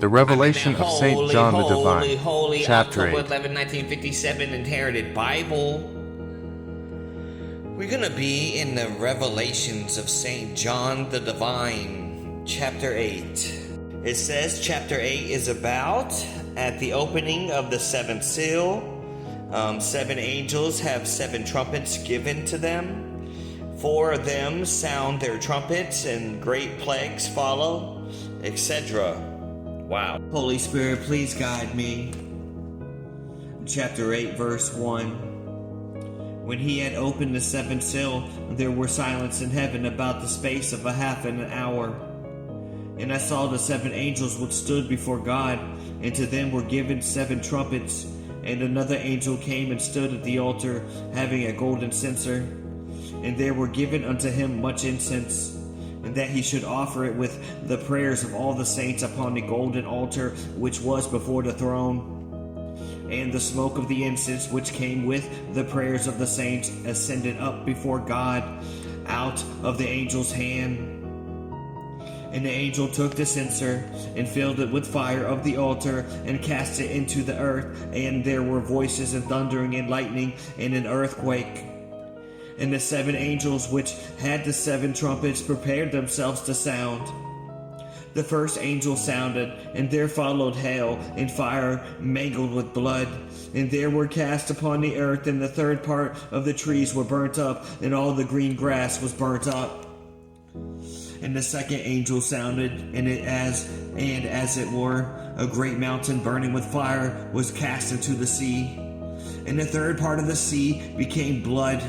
The Revelation of St. John the Divine, Holy, Chapter October 8. 11, 1957, Inherited Bible. We're going to be in the Revelations of St. John the Divine, Chapter 8. It says Chapter 8 is about at the opening of the seventh seal. 7 angels have 7 trumpets given to them. 4 of them sound their trumpets, and great plagues follow, etc. Wow. Holy Spirit, please guide me. Chapter 8, verse 1. When he had opened the 7th seal, there were silence in heaven about the space of a half an hour. And I saw the 7 angels which stood before God, and to them were given 7 trumpets. And another angel came and stood at the altar, having a golden censer. And there were given unto him much incense, and that he should offer it with the prayers of all the saints upon the golden altar which was before the throne. And the smoke of the incense which came with the prayers of the saints ascended up before God out of the angel's hand. And the angel took the censer and filled it with fire of the altar and cast it into the earth. And there were voices and thundering and lightning and an earthquake. And the 7 angels which had the 7 trumpets prepared themselves to sound. The first angel sounded, and there followed hail and fire mingled with blood. And there were cast upon the earth, and the third part of the trees were burnt up, and all the green grass was burnt up. And the second angel sounded, and as it were, a great mountain burning with fire was cast into the sea. And the third part of the sea became blood.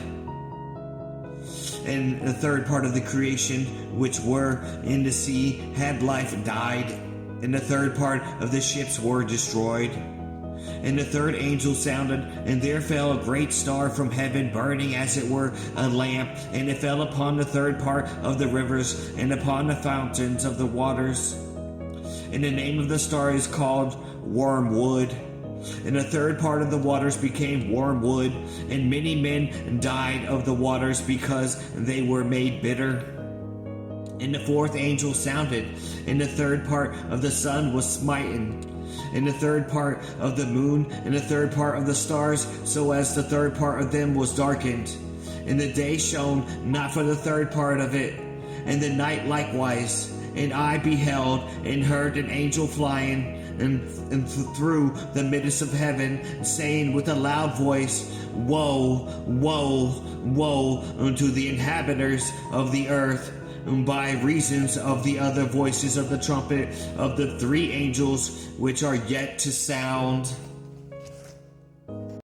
And the third part of the creation which were in the sea had life died. And the third part of the ships were destroyed. And the third angel sounded, and there fell a great star from heaven, burning as it were a lamp. And it fell upon the third part of the rivers, and upon the fountains of the waters. And the name of the star is called Wormwood. And the third part of the waters became wormwood, and many men died of the waters because they were made bitter. And the fourth angel sounded, and the third part of the sun was smitten, and the third part of the moon, and the third part of the stars, so as the third part of them was darkened. And the day shone not for the third part of it, and the night likewise. And I beheld and heard an angel flying and through the midst of heaven, saying with a loud voice, Woe, woe, woe unto the inhabitants of the earth, by reasons of the other voices of the trumpet of the 3 angels which are yet to sound.